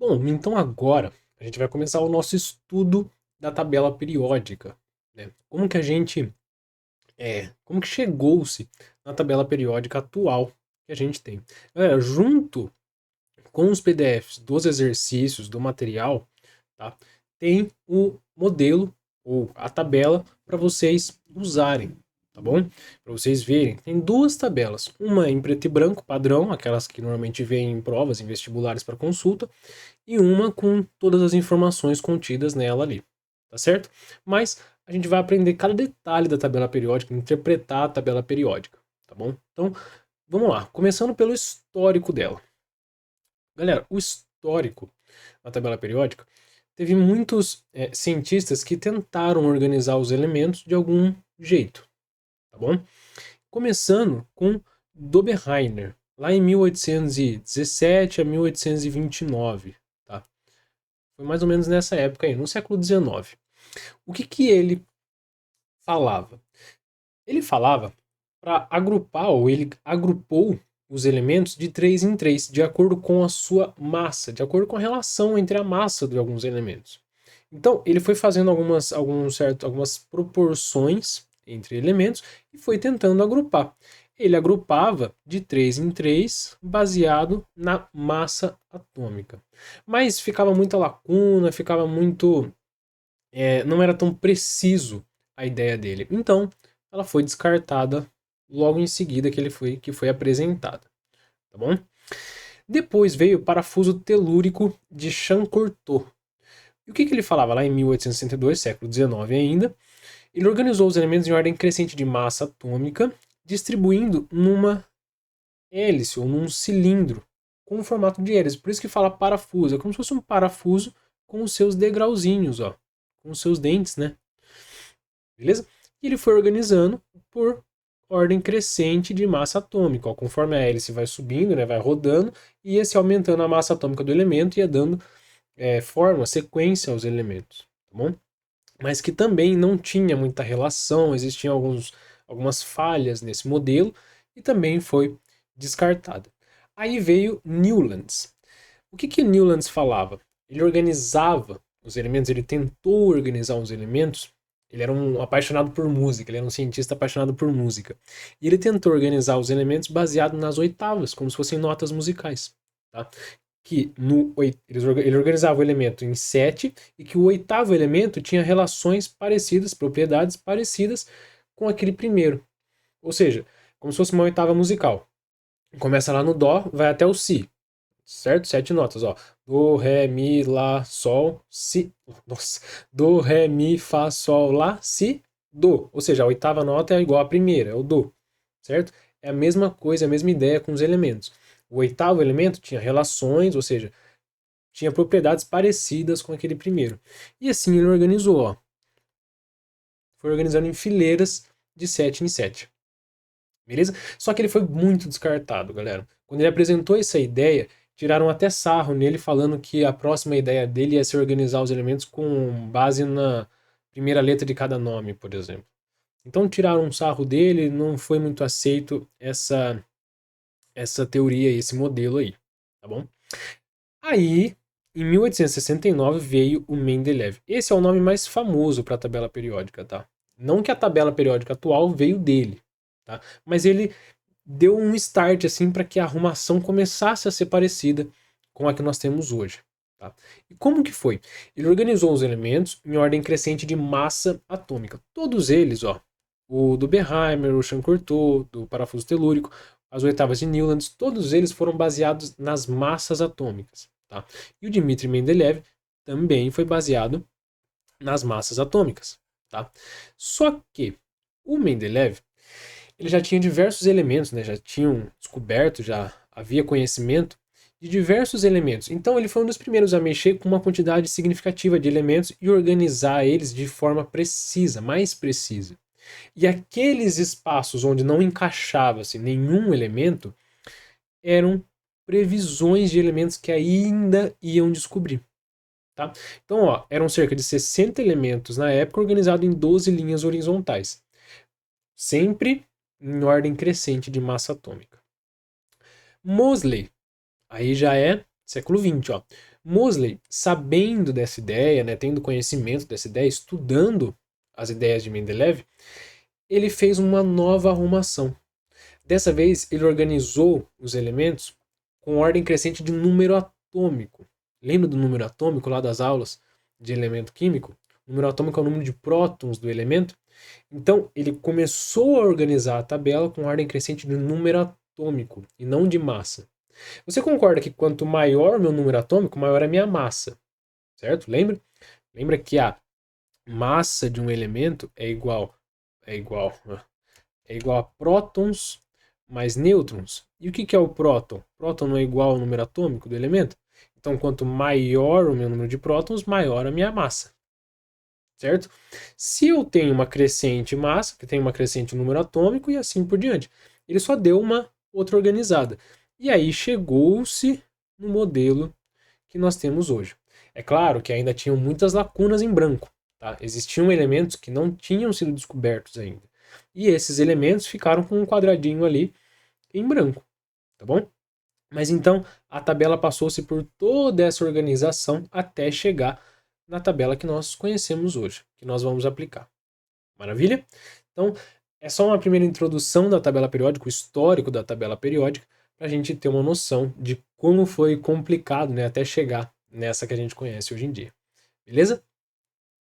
Bom, então agora a gente vai começar o nosso estudo da tabela periódica, né? Como que chegou-se na tabela periódica atual que a gente tem. Galera, junto com os PDFs dos exercícios, do material, tá? Tem o modelo ou a tabela para vocês usarem, tá bom? Para vocês verem. Tem duas tabelas, uma em preto e branco, padrão, aquelas que normalmente vêm em provas, em vestibulares para consulta, e uma com todas as informações contidas nela ali, tá certo? Mas a gente vai aprender cada detalhe da tabela periódica, interpretar a tabela periódica, tá bom? Então, vamos lá, começando pelo histórico dela. Galera, o histórico da tabela periódica teve muitos cientistas que tentaram organizar os elementos de algum jeito, tá bom? Começando com Dobereiner, lá em 1817 a 1829, tá? Foi mais ou menos nessa época aí, no século XIX. O que que ele falava? Ele falava para agrupar, ou ele agrupou os elementos de 3 em 3, de acordo com a sua massa, de acordo com a relação entre a massa de alguns elementos. Então, ele foi fazendo algumas proporções entre elementos e foi tentando agrupar. Ele agrupava de 3 em 3, baseado na massa atômica. Mas ficava muita lacuna, ficava muito. Não era tão preciso a ideia dele. Então, ela foi descartada logo em seguida que foi apresentada. Tá bom? Depois veio o parafuso telúrico de Chancortot. E o que ele falava lá em 1862, século XIX ainda? Ele organizou os elementos em ordem crescente de massa atômica, distribuindo numa hélice ou num cilindro com o formato de hélice. Por isso que fala parafuso. É como se fosse um parafuso com os seus degrauzinhos, ó, com os seus dentes, né? Beleza? E ele foi organizando por ordem crescente de massa atômica. Ó, conforme a hélice vai subindo, né, vai rodando, ia se aumentando a massa atômica do elemento e ia dando forma, sequência aos elementos. Tá bom? Mas que também não tinha muita relação, existiam algumas falhas nesse modelo e também foi descartada. Aí veio Newlands. O que Newlands falava? Ele organizava os elementos, ele tentou organizar os elementos. Ele era um apaixonado por música, ele era um cientista apaixonado por música. E ele tentou organizar os elementos baseado nas oitavas, como se fossem notas musicais. Tá? Ele organizava o elemento em sete e que o oitavo elemento tinha relações parecidas, propriedades parecidas com aquele primeiro. Ou seja, como se fosse uma oitava musical. Começa lá no Dó, vai até o Si, certo? Sete notas, ó. Do, Ré, Mi, Lá, Sol, Si. Nossa. Do, Ré, Mi, Fá, Sol, Lá, Si, Do. Ou seja, a oitava nota é igual à primeira, é o Do, certo? É a mesma coisa, a mesma ideia com os elementos. O oitavo elemento tinha relações, ou seja, tinha propriedades parecidas com aquele primeiro. E assim ele organizou, ó. Foi organizando em fileiras de 7 em 7. Beleza? Só que ele foi muito descartado, galera. Quando ele apresentou essa ideia, tiraram até sarro nele falando que a próxima ideia dele ia ser organizar os elementos com base na primeira letra de cada nome, por exemplo. Então tiraram um sarro dele, não foi muito aceito essa teoria, esse modelo aí, tá bom? Aí, em 1869 veio o Mendeleev. Esse é o nome mais famoso para a tabela periódica, tá? Não que a tabela periódica atual veio dele, tá? Mas ele deu um start assim para que a arrumação começasse a ser parecida com a que nós temos hoje. Tá? E como que foi? Ele organizou os elementos em ordem crescente de massa atômica. Todos eles, ó, o do Beheimer, o Chancortot, do parafuso telúrico, as oitavas de Newlands, todos eles foram baseados nas massas atômicas. Tá? E o Dmitri Mendeleev também foi baseado nas massas atômicas. Tá? Só que o Mendeleev ele já tinha diversos elementos, né? Já tinham descoberto, já havia conhecimento de diversos elementos. Então ele foi um dos primeiros a mexer com uma quantidade significativa de elementos e organizar eles de forma precisa, mais precisa. E aqueles espaços onde não encaixava-se nenhum elemento eram previsões de elementos que ainda iam descobrir. Tá? Então, ó, eram cerca de 60 elementos na época, organizados em 12 linhas horizontais. Sempre em ordem crescente de massa atômica. Mosley, aí já é século XX, ó. Moseley, sabendo dessa ideia, né, tendo conhecimento dessa ideia, estudando as ideias de Mendeleev, ele fez uma nova arrumação. Dessa vez, ele organizou os elementos com ordem crescente de número atômico. Lembra do número atômico lá das aulas de elemento químico? O número atômico é o número de prótons do elemento. Então, ele começou a organizar a tabela com ordem crescente de número atômico e não de massa. Você concorda que quanto maior o meu número atômico, maior a minha massa, certo? Lembra? Lembra que a massa de um elemento é igual a prótons mais nêutrons. E o que é o próton? Próton não é igual ao número atômico do elemento? Então, quanto maior o meu número de prótons, maior a minha massa. Certo? Se eu tenho uma crescente massa, que tem uma crescente número atômico e assim por diante. Ele só deu uma outra organizada. E aí chegou-se no modelo que nós temos hoje. É claro que ainda tinham muitas lacunas em branco. Tá? Existiam elementos que não tinham sido descobertos ainda. E esses elementos ficaram com um quadradinho ali em branco. Tá bom? Mas então a tabela passou-se por toda essa organização até chegar na tabela que nós conhecemos hoje, que nós vamos aplicar. Maravilha? Então, é só uma primeira introdução da tabela periódica, o histórico da tabela periódica, para a gente ter uma noção de como foi complicado, né, até chegar nessa que a gente conhece hoje em dia. Beleza?